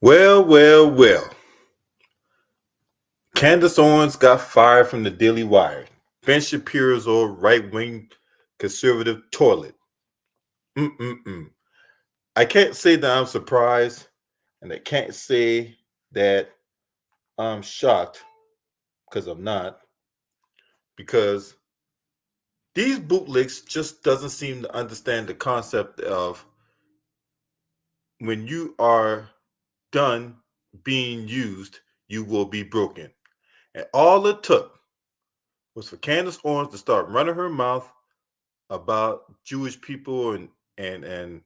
Well, well, well. Candace Owens got fired from the Daily Wire. Ben Shapiro's old right-wing conservative toilet. Mm-mm-mm. I can't say that I'm surprised, and I can't say that I'm shocked, because I'm not, because these bootlicks just doesn't seem to understand the concept of when you are done being used, you will be broken. And all it took was for Candace Owens to start running her mouth about Jewish people and and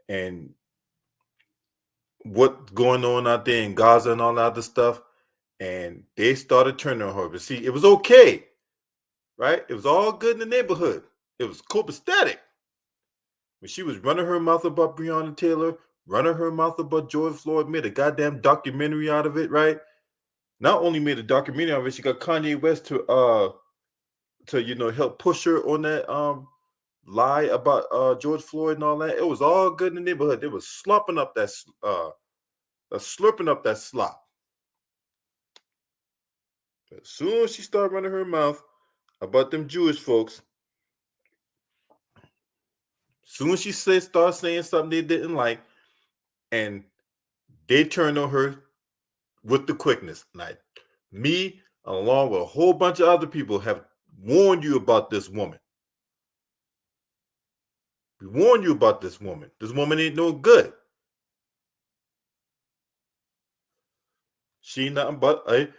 and what's going on out there in Gaza and all that other stuff, and they started turning on her. But see, it was okay, right? It was all good in the neighborhood. It was copacetic when she was running her mouth about Breonna Taylor, running her mouth about George Floyd, made a goddamn documentary out of it, right? Not only made a documentary out of it, she got Kanye West to help push her on that lie about George Floyd and all that. It was all good in the neighborhood. They was slurping up that slop. As soon as she started running her mouth about them Jewish folks, as soon as she started saying something they didn't like, and they turned on her with the quickness. Like me, along with a whole bunch of other people, have warned you about this woman. We warned you about this woman. This woman ain't no good. She nothing but a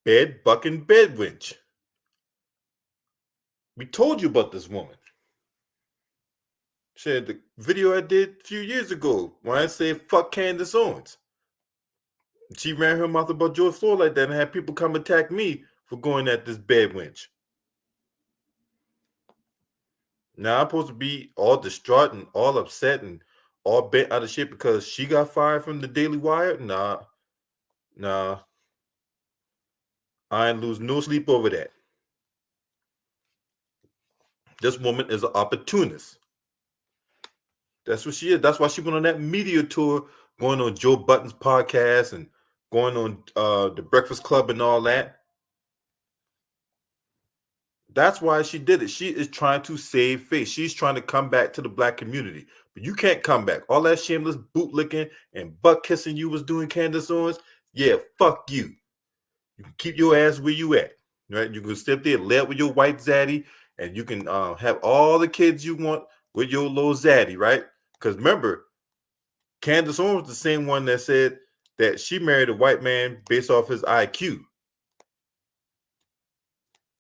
bed bucking bed wench. We told you about this woman. Shared the video I did a few years ago when I said fuck Candace Owens. She ran her mouth about George Floyd like that and had people come attack me for going at this bed wench. Now I'm supposed to be all distraught and all upset and all bent out of shape because she got fired from the Daily Wire? Nah. I ain't lose no sleep over that. This woman is an opportunist. That's what she is. That's why she went on that media tour, going on Joe Budden's podcast and going on the Breakfast Club and all that. That's why she did it. She is trying to save face. She's trying to come back to the black community. But you can't come back. All that shameless bootlicking and butt kissing you was doing, Candace Owens, yeah, fuck you. You can keep your ass where you at. Right? You can sit there, lay up with your white zaddy, and you can have all the kids you want with your little zaddy, right? Because remember, Candace Owens was the same one that said that she married a white man based off his IQ.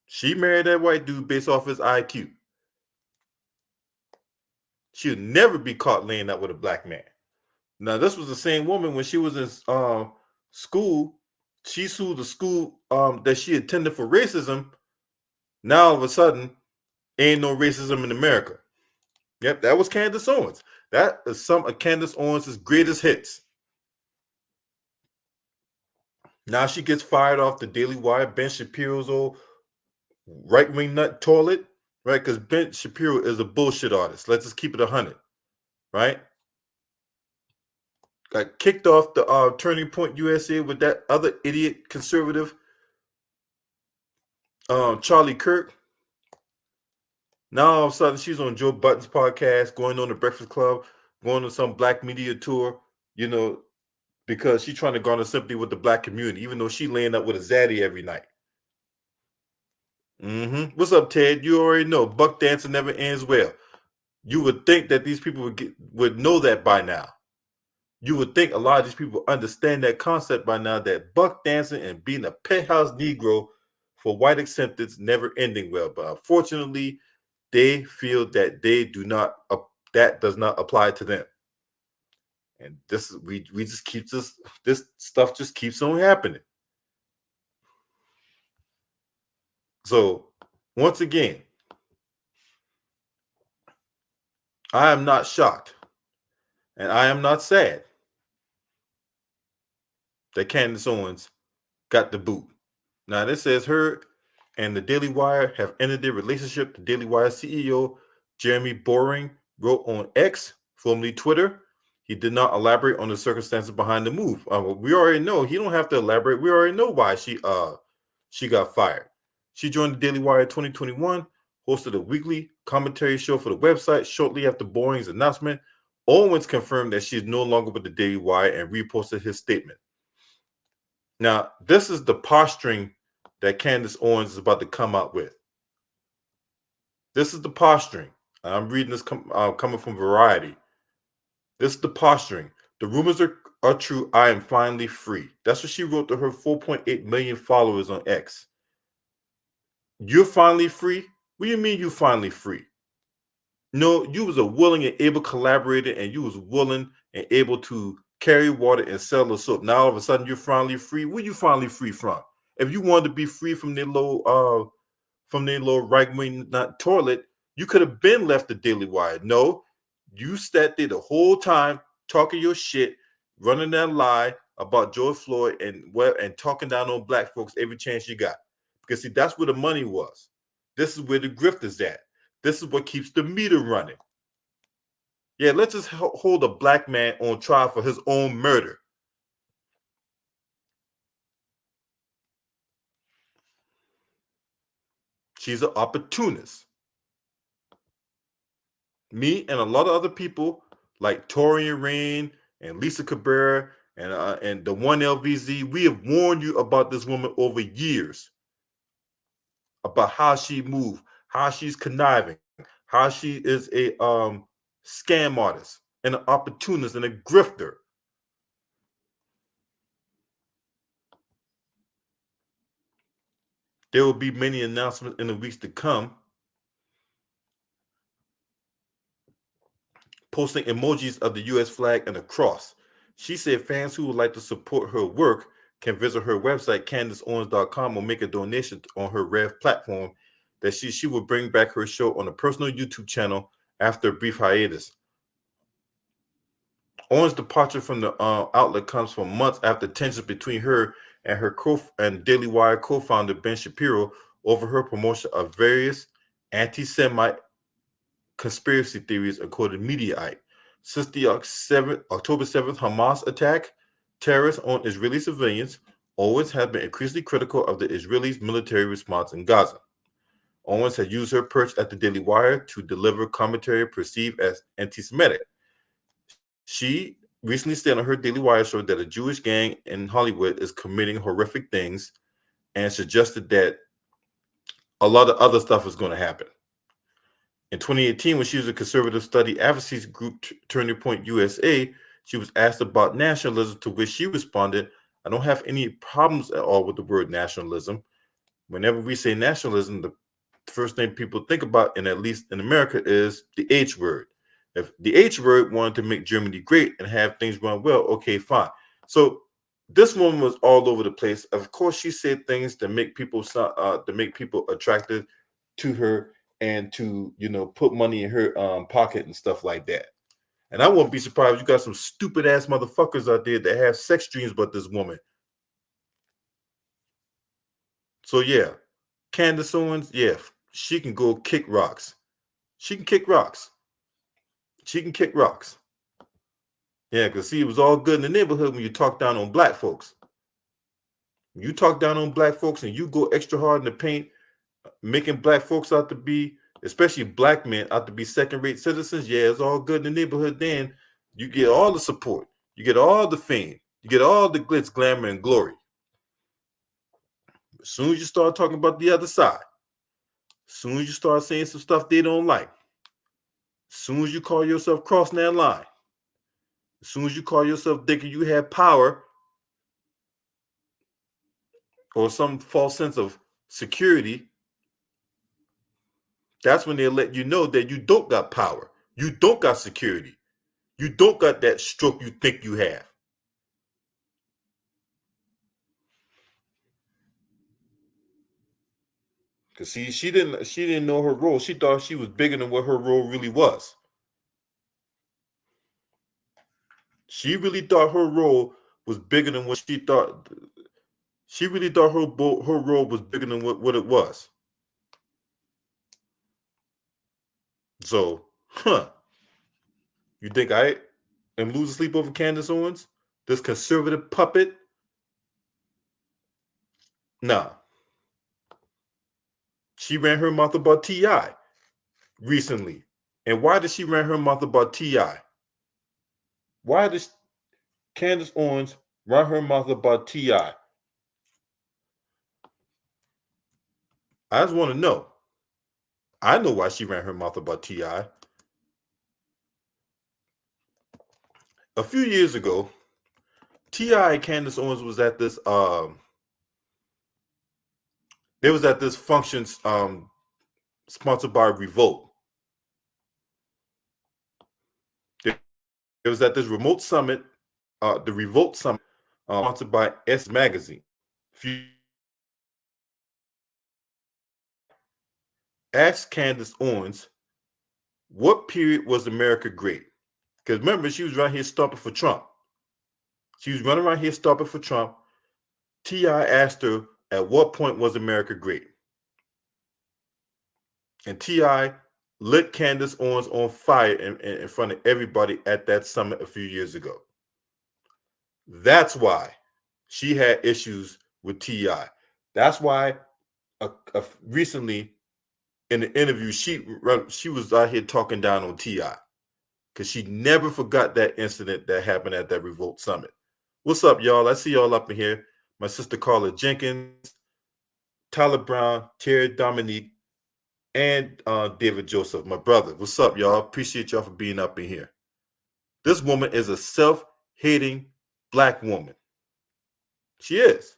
She married that white dude based off his IQ. She'll never be caught laying up with a black man. Now, this was the same woman when she was in school. She sued the school that she attended for racism. Now, all of a sudden, ain't no racism in America. Yep, that was Candace Owens. That is some of Candace Owens' greatest hits. Now she gets fired off the Daily Wire. Ben Shapiro's old right-wing nut toilet, right? Because Ben Shapiro is a bullshit artist. Let's just keep it 100, right? Got kicked off the Turning Point USA with that other idiot conservative, Charlie Kirk. Now all of a sudden she's on Joe Budden's podcast, going on the Breakfast Club, going on some black media tour, because she's trying to garner sympathy with the black community, even though she laying up with a zaddy every night. What's up, Ted? You already know buck dancing never ends well. You would think that these people would know that by now. You would think a lot of these people understand that concept by now, that buck dancing and being a penthouse Negro for white acceptance never ending well. But unfortunately, they feel that that does not apply to them. And we just keep this stuff just keeps on happening. So once again, I am not shocked and I am not sad that Candace Owens got the boot. Now, this says her and the Daily Wire have ended their relationship. The Daily Wire CEO, Jeremy Boring, wrote on X, formerly Twitter, He did not elaborate on the circumstances behind the move. We already know he don't have to elaborate. We already know why she got fired. She joined the Daily Wire 2021, hosted a weekly commentary show for the website. Shortly after Boeing's announcement, Owens confirmed that she is no longer with the Daily Wire and reposted his statement. Now, this is the posturing that Candace Owens is about to come out with. This is the posturing. I'm reading this coming from Variety. This is the posturing. The rumors are true. I am finally free. That's what she wrote to her 4.8 million followers on X. You're finally free? What do you mean you finally free? No, you was a willing and able collaborator, and you was willing and able to carry water and sell the soap. Now all of a sudden you're finally free. Where you finally free from? If you wanted to be free from their little right wing toilet, you could have been left the Daily Wire. No, you sat there the whole time talking your shit, running that lie about George Floyd and talking down on black folks every chance you got. Because see, that's where the money was. This is where the grift is at. This is what keeps the meter running. Yeah, let's just hold a black man on trial for his own murder. She's an opportunist. Me and a lot of other people like Torian Rain and Lisa Cabrera and the one LVZ, we have warned you about this woman over years, about how she moves, how she's conniving, how she is a scam artist and an opportunist and a grifter. There will be many announcements in the weeks to come, posting emojis of the U.S. flag and a cross. She said fans who would like to support her work can visit her website, CandaceOwens.com, or make a donation on her Rev platform that she will bring back her show on a personal YouTube channel after a brief hiatus. Owens' departure from the outlet comes from months after tensions between her and and Daily Wire co-founder Ben Shapiro over her promotion of various anti-Semite conspiracy theories, according to Mediaite. Since the October 7th Hamas attack, terrorists on Israeli civilians, Owens has been increasingly critical of the Israelis' military response in Gaza. Owens had used her perch at the Daily Wire to deliver commentary perceived as anti-Semitic. She recently said on her Daily Wire show that a Jewish gang in Hollywood is committing horrific things and suggested that a lot of other stuff is going to happen. In 2018, when she was a conservative study advocacy group, Turning Point USA, she was asked about nationalism, to which she responded, I don't have any problems at all with the word nationalism. Whenever we say nationalism, the first thing people think about, and at least in America, is the H word. If the H word wanted to make Germany great and have things run well, okay, fine. So this woman was all over the place. Of course, she said things to make people attracted to her and to put money in her pocket and stuff like that. And I won't be surprised if you got some stupid ass motherfuckers out there that have sex dreams about this woman. So yeah, Candace Owens, yeah, she can go kick rocks. She can kick rocks. She can kick rocks. Yeah, because see, it was all good in the neighborhood when you talk down on black folks. When you talk down on black folks and you go extra hard in the paint, making black folks out to be, especially black men, out to be second-rate citizens, yeah, it's all good in the neighborhood. Then you get all the support. You get all the fame. You get all the glitz, glamour, and glory. As soon as you start talking about the other side, as soon as you start saying some stuff they don't like, as soon as you call yourself crossing that line, as soon as you call yourself thinking you have power or some false sense of security, that's when they let you know that you don't got power. You don't got security. You don't got that stroke you think you have. Cause see, she didn't know her role. She thought she was bigger than what her role really was. She really thought her role was bigger than what she thought. She really thought her role was bigger than what it was. So, you think and lose sleep over Candace Owens, this conservative puppet. Nah, she ran her mouth about T.I. recently. And why did she run her mouth about T.I.? Why does Candace Owens run her mouth about T.I.? I just want to know. I know why she ran her mouth about T.I. A few years ago, T.I. and Candace Owens was at this they was at this function sponsored by Revolt. It was at this remote summit, the Revolt Summit, sponsored by S Magazine. If you ask Candace Owens, what period was America great? Because remember, she was right here stomping for Trump. She was running around here stomping for Trump. T.I. asked her, at what point was America great? And T.I. lit Candace Owens on fire in front of everybody at that summit a few years ago. That's why she had issues with T.I. That's why recently in the interview, she was out here talking down on T.I. because she never forgot that incident that happened at that Revolt Summit. What's up, y'all? I see y'all up in here. My sister Carla Jenkins, Tyler Brown, Terry Dominique, and David Joseph, my brother. What's up, y'all? Appreciate y'all for being up in here. This woman is a self-hating black woman. She is.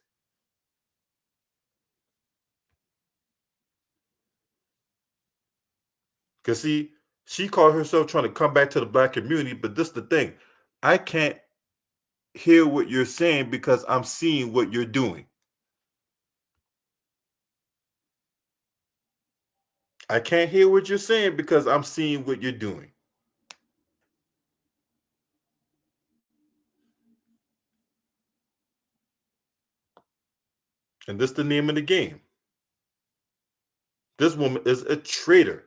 Because see, she called herself trying to come back to the black community, but this is the thing. I can't hear what you're saying because I'm seeing what you're doing. I can't hear what you're saying because I'm seeing what you're doing. And this is the name of the game. This woman is a traitor.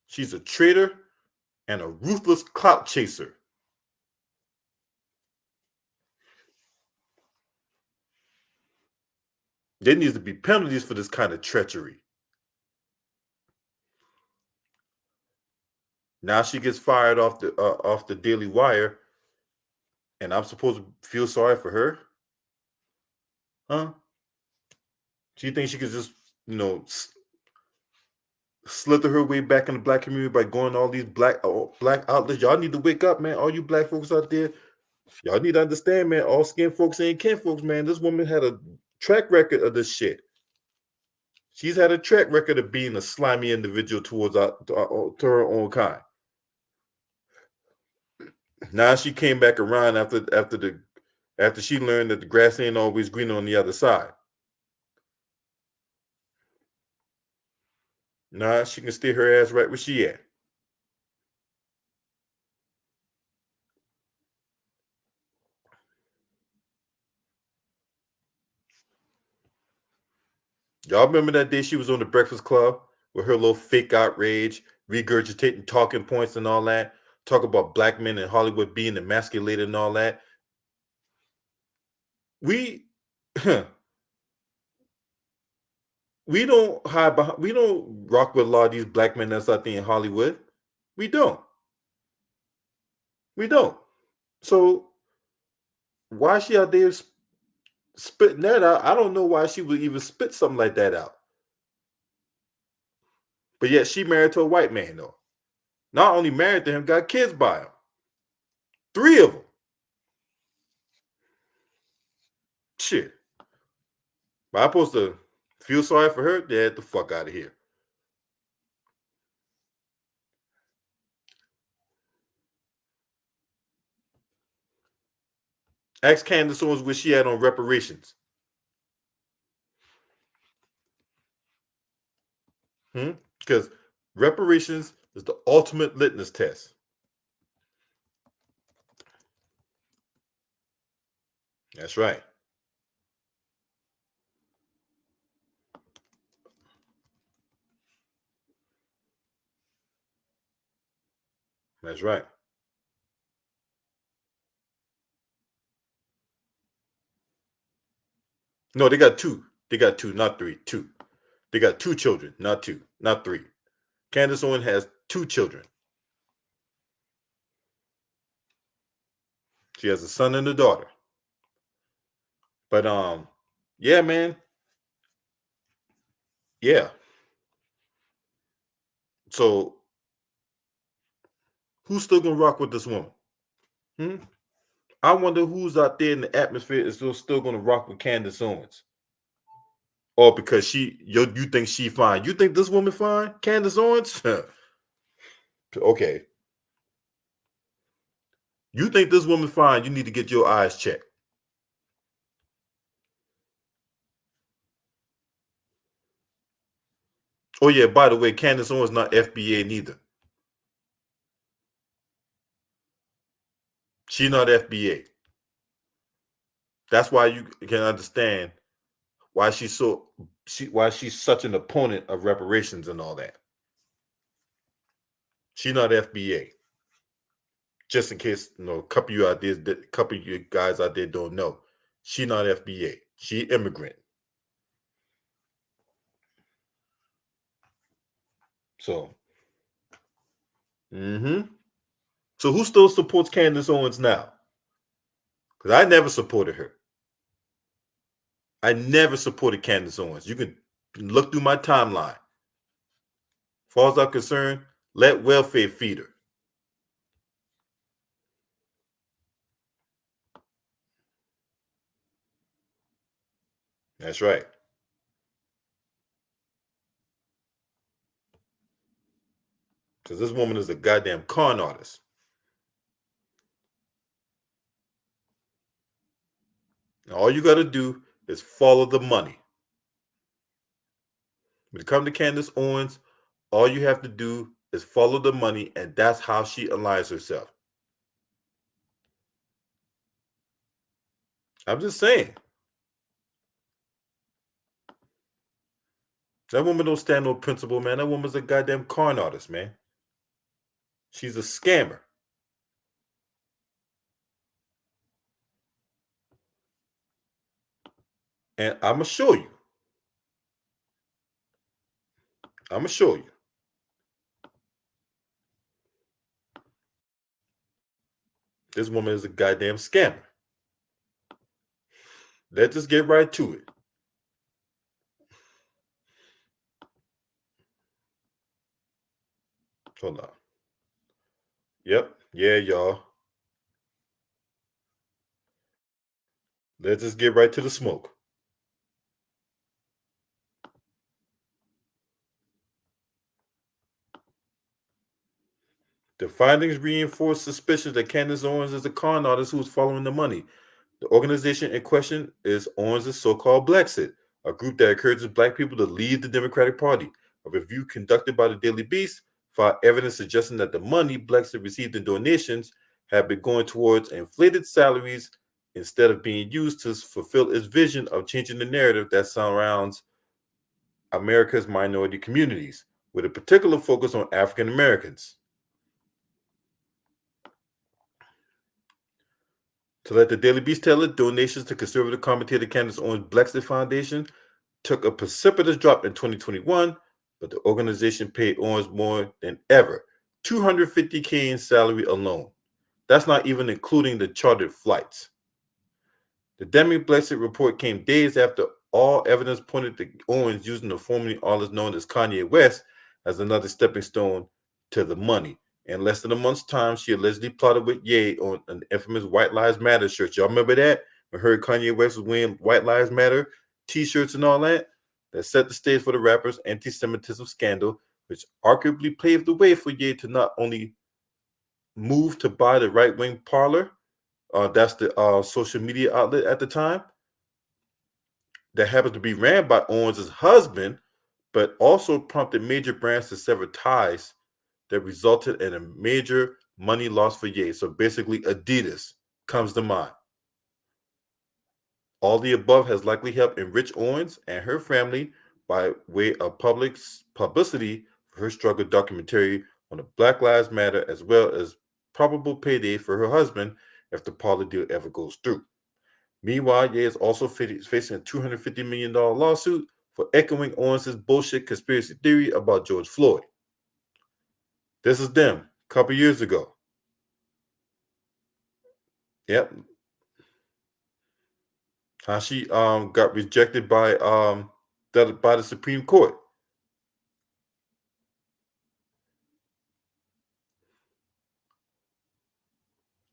She's a traitor and a ruthless clout chaser. There needs to be penalties for this kind of treachery. Now she gets fired off the Daily Wire, and I'm supposed to feel sorry for her? Huh? She thinks she could just, slither her way back in the black community by going to all these black outlets. Y'all need to wake up, man. All you black folks out there, y'all need to understand, man. All skin folks ain't kin folks, man. This woman had a track record of this shit. She's had a track record of being a slimy individual towards to her own kind. Now she came back around after she learned that the grass ain't always green on the other side. Now she can stay her ass right where she at. Y'all remember that day she was on the Breakfast Club with her little fake outrage, regurgitating talking points and all that, talk about black men in Hollywood being emasculated and all that. We we don't hide behind, we don't rock with a lot of these black men that's out there in Hollywood. We don't. We don't. So why is she out there spitting that out? I don't know why she would even spit something like that out. But yet she married to a white man though. Not only married to him, got kids by him. 3 of them. Shit. But I'm supposed to feel sorry for her? Get the fuck out of here. Ask Candace Owens where she had on reparations. Because reparations is the ultimate litmus test. That's right. That's right. No, they got two. They got two, not three. Two. They got two children, not two, not three. Candace Owens has two children. She has a son and a daughter. But yeah, man. Yeah. So who's still gonna rock with this woman? Hmm? I wonder who's out there in the atmosphere is still gonna rock with Candace Owens. Or because you think she fine. You think this woman fine? Candace Owens? Okay. You think this woman fine, you need to get your eyes checked. Oh yeah, by the way, Candace Owens not FBA neither. She not FBA. That's why you can understand why why she's such an opponent of reparations and all that. She not FBA. Just in case a couple of you guys out there don't know, she not FBA. She immigrant. So, so who still supports Candace Owens now? Because I never supported her. I never supported Candace Owens. You can look through my timeline. As far as I'm concerned, let welfare feed her. That's right. Because this woman is a goddamn con artist. And all you got to do is follow the money. When it comes to Candace Owens, all you have to do is follow the money, and that's how she aligns herself. I'm just saying. That woman don't stand no principle, man. That woman's a goddamn con artist, man. She's a scammer. And I'm going to show you. I'm going to show you. This woman is a goddamn scammer. Let's just get right to it. Hold on. Yep. Yeah, y'all. Let's just get right to the smoke. The findings reinforce suspicions that Candace Owens is a con artist who's following the money. The organization in question is Owens' so-called Blacksit, a group that encourages Black people to leave the Democratic Party. A review conducted by the Daily Beast found evidence suggesting that the money Blacksit received in donations had been going towards inflated salaries instead of being used to fulfill its vision of changing the narrative that surrounds America's minority communities, with a particular focus on African Americans. To let the Daily Beast tell it, donations to conservative commentator Candace Owens' Blacksit Foundation took a precipitous drop in 2021, but the organization paid Owens more than ever, $250K in salary alone. That's not even including the chartered flights. The Demi-Blexit report came days after all evidence pointed to Owens using the formerly artist known as Kanye West as another stepping stone to the money. In less than a month's time, she allegedly plotted with Ye on an infamous White Lives Matter shirt. Y'all remember that? When her Kanye West was wearing White Lives Matter t-shirts and all that? That set the stage for the rapper's anti-Semitism scandal, which arguably paved the way for Ye to not only move to buy the right-wing Parler, that's the social media outlet at the time, that happens to be ran by Owens' husband, but also prompted major brands to sever ties that resulted in a major money loss for Ye. So basically, Adidas comes to mind. All the above has likely helped enrich Owens and her family by way of public publicity for her struggle documentary on the Black Lives Matter, as well as probable payday for her husband if the parlor deal ever goes through. Meanwhile, Ye is also facing a $250 million lawsuit for echoing Owens' bullshit conspiracy theory about George Floyd. This is them a couple years ago. Yep. How she got rejected by the Supreme Court.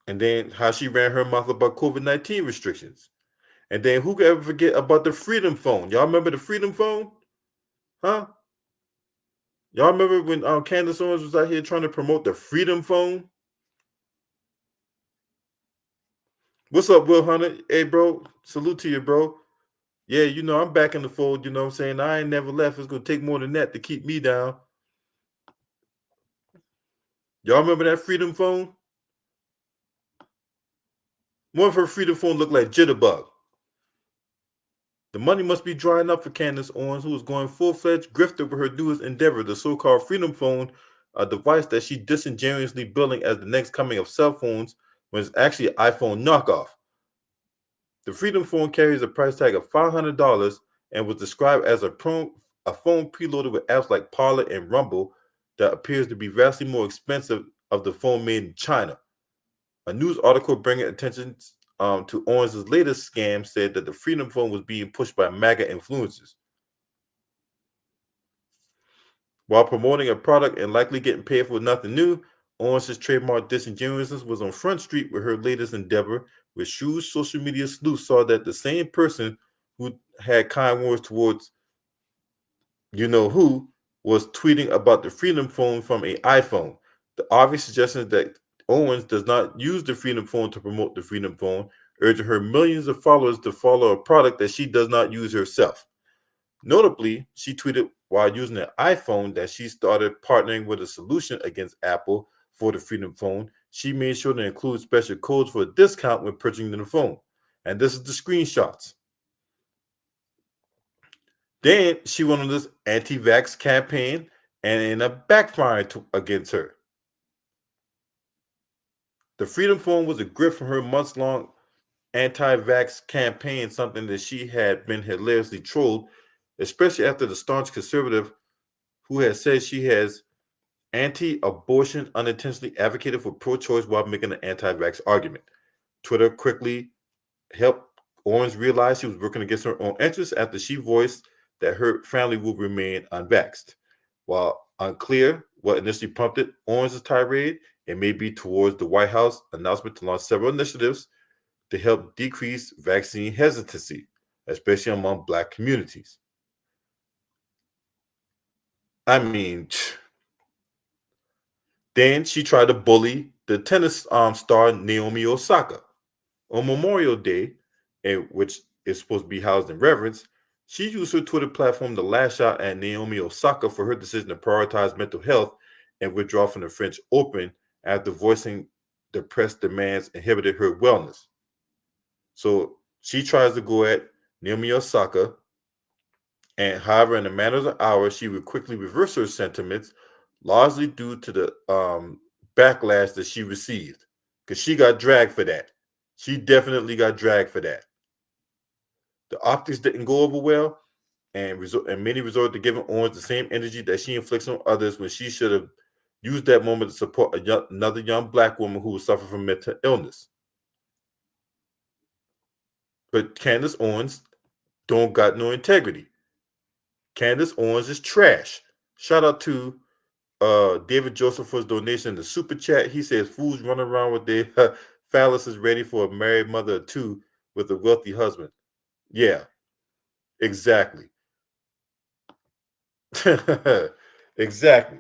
And then how she ran her mouth about COVID-19 restrictions. And then who could ever forget about the Freedom Phone? Y'all remember the Freedom Phone? Huh? Y'all remember when Candace Owens was out here trying to promote the Freedom Phone? What's up, Will Hunter? Hey, bro. Salute to you, bro. Yeah, I'm back in the fold. You know what I'm saying? I ain't never left. It's going to take more than that to keep me down. Y'all remember that Freedom Phone? One of her Freedom Phone looked like Jitterbug. The money must be drying up for Candace Owens, who is going full-fledged grift over her newest endeavor, the so-called Freedom Phone, a device that she disingenuously billing as the next coming of cell phones when it's actually an iPhone knockoff. The Freedom Phone carries a price tag of $500 and was described as a phone preloaded with apps like Parler and Rumble that appears to be vastly more expensive of the phone made in China. A news article bringing attention to Owens' latest scam said that the Freedom Phone was being pushed by MAGA influencers. While promoting a product and likely getting paid for nothing new, Owens' trademark disingenuousness was on Front Street with her latest endeavor, where shrewd social media sleuths saw that the same person who had kind words towards you-know-who was tweeting about the Freedom Phone from an iPhone. The obvious suggestion is that Owens does not use the Freedom Phone to promote the Freedom Phone, urging her millions of followers to follow a product that she does not use herself. Notably, she tweeted while using an iPhone that she started partnering with a solution against Apple for the Freedom Phone. She made sure to include special codes for a discount when purchasing the phone. And this is the screenshots. Then she went on this anti-vax campaign and ended up backfiring against her. The Freedom Phone was a grift from her months-long anti-vax campaign, something that she had been hilariously trolled, especially after the staunch conservative who has said she has anti-abortion unintentionally advocated for pro-choice while making an anti-vax argument. Twitter quickly helped Owens realize she was working against her own interests after she voiced that her family will remain unvaxxed. While unclear what initially prompted Owens' tirade, it may be towards the White House announcement to launch several initiatives to help decrease vaccine hesitancy, especially among Black communities. I mean, then she tried to bully the tennis star Naomi Osaka. On Memorial Day, which is supposed to be housed in reverence, she used her Twitter platform to lash out at Naomi Osaka for her decision to prioritize mental health and withdraw from the French Open after voicing the press demands inhibited her wellness. So she tries to go at Naomi Osaka, and however, in a matter of hours, she would quickly reverse her sentiments, largely due to the backlash that she received, because she got dragged for that. She definitely got dragged for that. The optics didn't go over well, and many resorted to giving Owens the same energy that she inflicts on others when she should have used that moment to support another young Black woman who was suffering from mental illness. But Candace Owens don't got no integrity. Candace Owens is trash. Shout out to David Joseph for his donation in the super chat. He says fools run around with their phalluses ready for a married mother or two with a wealthy husband. Yeah, exactly. Exactly.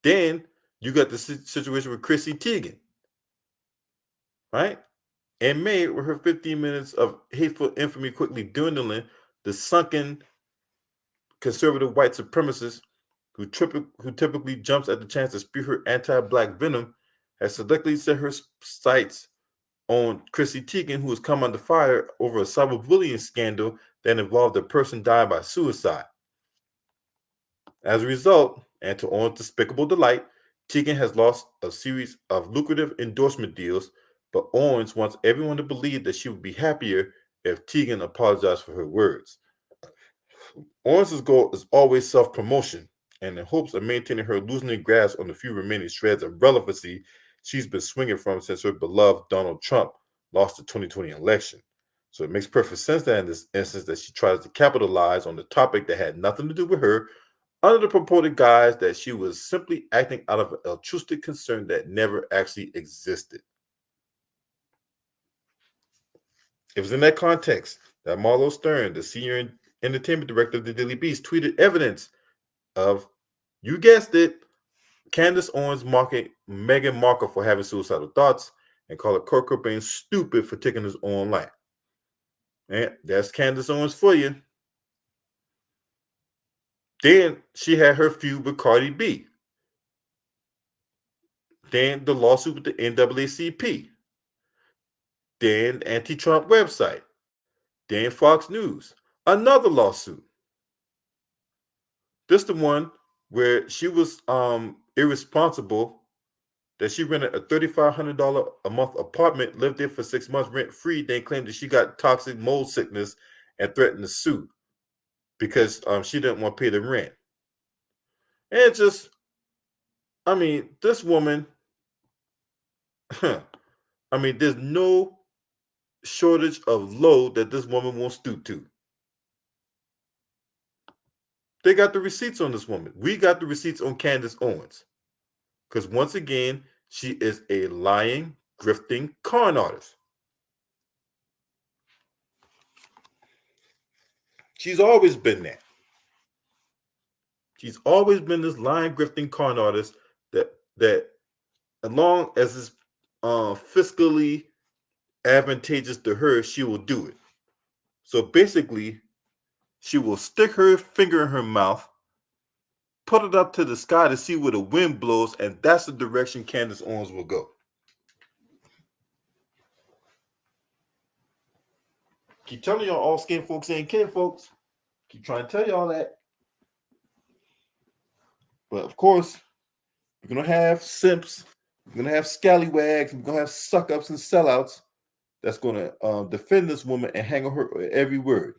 Then you got the situation with Chrissy Teigen, right? In May, with her 15 minutes of hateful infamy quickly dwindling, the sunken conservative white supremacist who typically jumps at the chance to spew her anti-Black venom has selectively set her sights on Chrissy Teigen, who has come under fire over a cyberbullying scandal that involved a person dying by suicide. As a result, and to Owens' despicable delight, Tegan has lost a series of lucrative endorsement deals, but Owens wants everyone to believe that she would be happier if Tegan apologized for her words. Owens' goal is always self-promotion, and in hopes of maintaining her losing grasp on the few remaining shreds of relevancy she's been swinging from since her beloved Donald Trump lost the 2020 election. So it makes perfect sense that in this instance that she tries to capitalize on the topic that had nothing to do with her under the purported guise that she was simply acting out of an altruistic concern that never actually existed. It was in that context that Marlo Stern, the senior entertainment director of the Daily Beast, tweeted evidence of, you guessed it, Candace Owens mocking Meghan Markle for having suicidal thoughts and called Kurt Cobain stupid for taking his own life. And that's Candace Owens for you. Then she had her feud with Cardi B. Then the lawsuit with the NAACP. Then anti-Trump website. Then Fox News. Another lawsuit. This the one where she was irresponsible that she rented a $3,500 a month apartment, lived there for 6 months rent free, then claimed that she got toxic mold sickness and threatened to sue because she didn't want to pay the rent. And it just, I mean, this woman, I mean, there's no shortage of low that this woman won't stoop to. They got the receipts on this woman. We got the receipts on Candace Owens. Because once again, she is a lying, grifting con artist. She's always been that. She's always been this lying, grifting con artist that as long as it's fiscally advantageous to her, she will do it. So basically, she will stick her finger in her mouth, put it up to the sky to see where the wind blows, and that's the direction Candace Owens will go. Keep telling y'all all skin folks ain't kin folks. Keep trying to tell y'all that. But of course, we're gonna have simps, we're gonna have scallywags, we're gonna have suck-ups and sellouts that's gonna defend this woman and hang on her every word.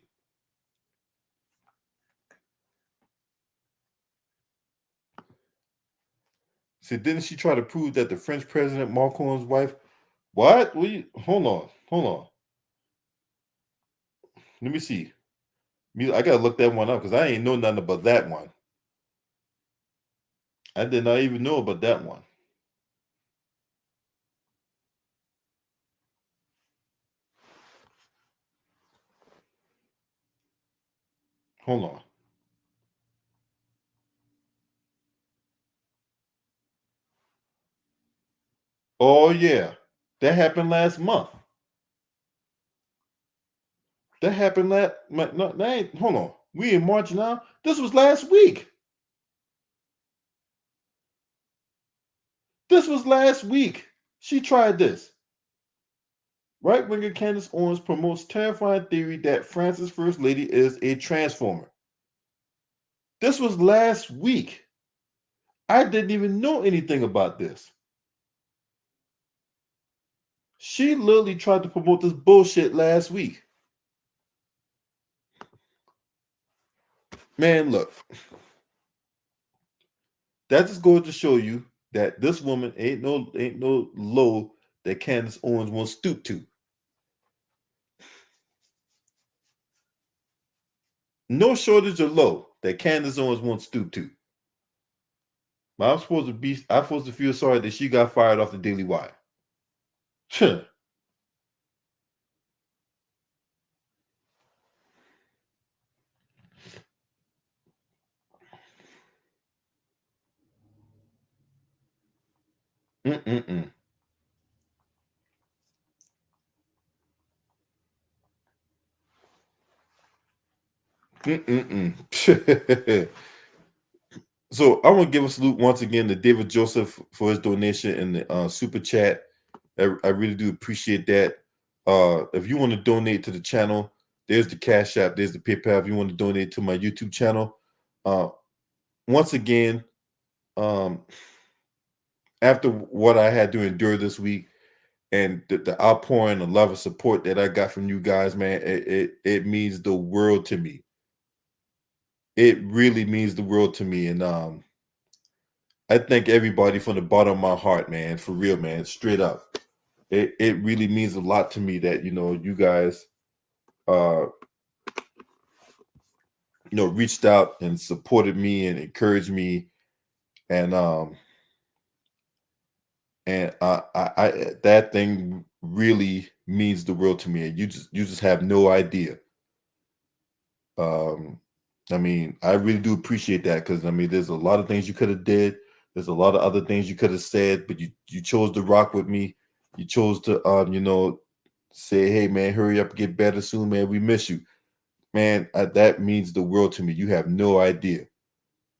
See, didn't she try to prove that the French president Macron's wife? What? Hold on. Let me see. I gotta look that one up because I ain't know nothing about that one. I did not even know about that one. Hold on. Oh yeah, that happened last month. That happened no, that ain't, hold on. We in March now. This was last week. This was last week. She tried this. Right-winger Candace Owens promotes terrifying theory that France's First Lady is a transformer. This was last week. I didn't even know anything about this. She literally tried to promote this bullshit last week. Man, look. That just goes to show you that this woman ain't no low that Candace Owens won't stoop to. No shortage of low that Candace Owens won't stoop to. But I'm supposed to feel sorry that she got fired off the Daily Wire. Mm-mm-mm. Mm-mm-mm. So I want to give a salute once again to David Joseph for his donation in the super chat. I really do appreciate that. If you want to donate to the channel, there's the Cash App, there's the PayPal. If you want to donate to my YouTube channel, once again, um, after what I had to endure this week and the outpouring of love and support that I got from you guys, man, it means the world to me. It really means the world to me. And I thank everybody from the bottom of my heart, man, for real, man, straight up. It really means a lot to me that, you guys uh reached out and supported me and encouraged me, and I that thing really means the world to me, and you just have no idea. um I mean, I really do appreciate that, because I mean, there's a lot of things you could have did, there's a lot of other things you could have said, but you chose to rock with me. You chose to say, hey man, hurry up, get better soon, man, we miss you, man. That means the world to me. You have no idea.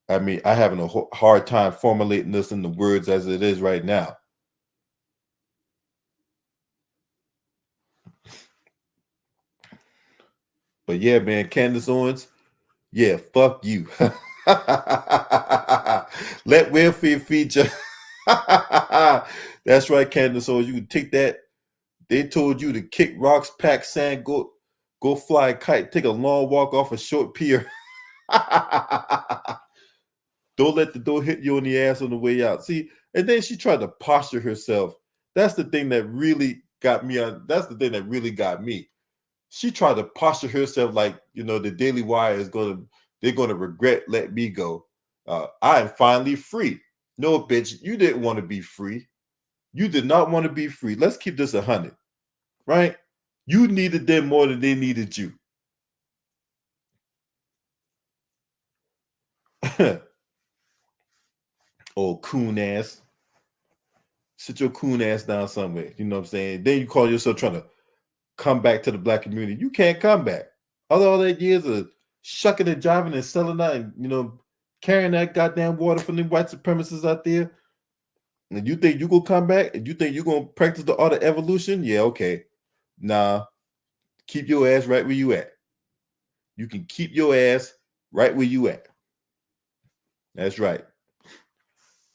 I mean, I having a hard time formulating this in the words as it is right now. But yeah, man, Candace Owens, yeah, fuck you. Let welfare feature. That's right, Candace Owens. You can take that. They told you to kick rocks, pack sand, go fly a kite, take a long walk off a short pier. Don't let the door hit you on the ass on the way out. See, and then she tried to posture herself. That's the thing that really got me on. That's the thing that really got me. She tried to posture herself like, the Daily Wire they're gonna regret let me go. I am finally free. No, bitch, you didn't want to be free. You did not want to be free. Let's keep this 100, right? You needed them more than they needed you. Oh, coon ass. Sit your coon ass down somewhere. You know what I'm saying? Then you call yourself trying to come back to the black community. You can't come back. All that years of shucking and driving and selling out and, carrying that goddamn water from the white supremacists out there. And you think you gonna come back and you think you're gonna practice the art of evolution? Yeah, okay. Nah, keep your ass right where you at. You can keep your ass right where you at. That's right.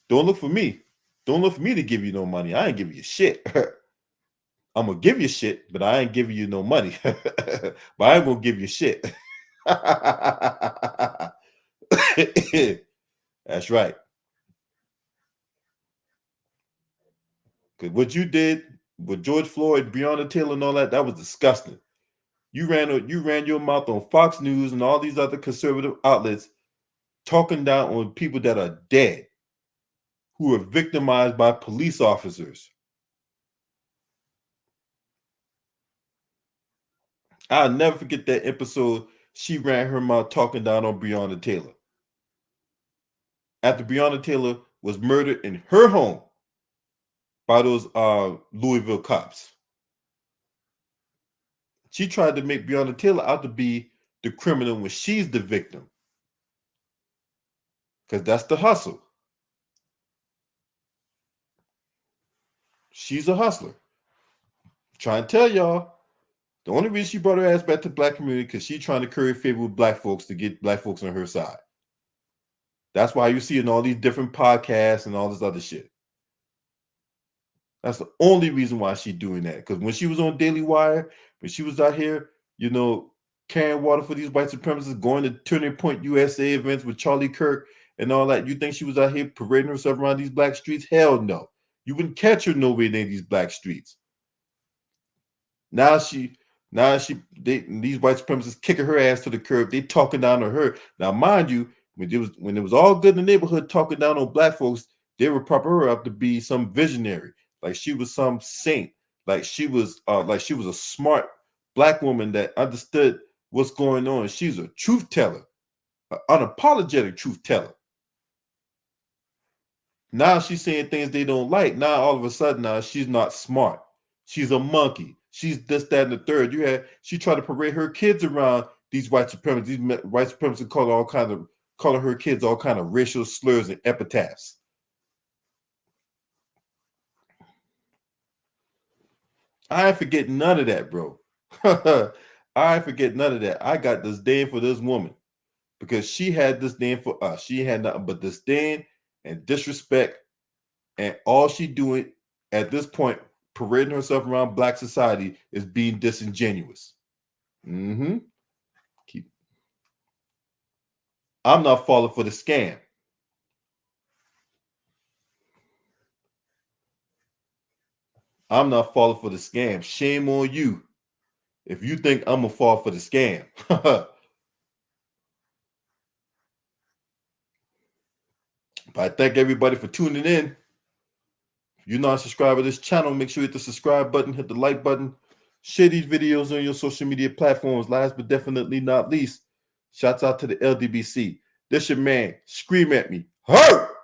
Don't look for me. Don't look for me to give you no money. I ain't giving you shit. I'm gonna give you shit, but I ain't giving you no money. But I ain't gonna give you shit. That's right. Because what you did with George Floyd, Breonna Taylor, and all that, that was disgusting. You ran your mouth on Fox News and all these other conservative outlets, talking down on people that are dead, who are victimized by police officers. I'll never forget that episode. She ran her mouth talking down on Breonna Taylor after Breonna Taylor was murdered in her home by those Louisville cops. She tried to make Breonna Taylor out to be the criminal when she's the victim, because that's the hustle. She's a hustler. Trying to tell y'all, the only reason she brought her ass back to the black community because she's trying to curry favor with black folks to get black folks on her side. That's why you see in all these different podcasts and all this other shit. That's the only reason why she's doing that. Because when she was on Daily Wire, when she was out here, carrying water for these white supremacists, going to Turning Point USA events with Charlie Kirk and all that, you think she was out here parading herself around these black streets? Hell no. You wouldn't catch her nowhere near these black streets. Now these white supremacists kicking her ass to the curb. They talking down on her. Now, mind you, when it was all good in the neighborhood talking down on black folks, they were propping her up to be some visionary, like she was some saint, like she was a smart black woman that understood what's going on. She's a truth teller, an unapologetic truth teller. Now she's saying things they don't like. Now all of a sudden, now she's not smart. She's a monkey. She's this, that, and the third. She tried to parade her kids around these white supremacists. These white supremacists calling her kids all kind of racial slurs and epitaphs. I ain't forget none of that, bro. I ain't forget none of that. I got this day for this woman. because she had disdain for us. She had nothing but disdain and disrespect, and all she doing at this point, parading herself around Black society, is being disingenuous. Mm-hmm. I'm not falling for the scam. I'm not falling for the scam. Shame on you if you think I'm gonna fall for the scam. But I thank everybody for tuning in. If you're not a subscriber to this channel, make sure you hit the subscribe button, hit the like button, share these videos on your social media platforms. Last but definitely not least, shouts out to the LDBC. This your man. Scream at me. Hurt!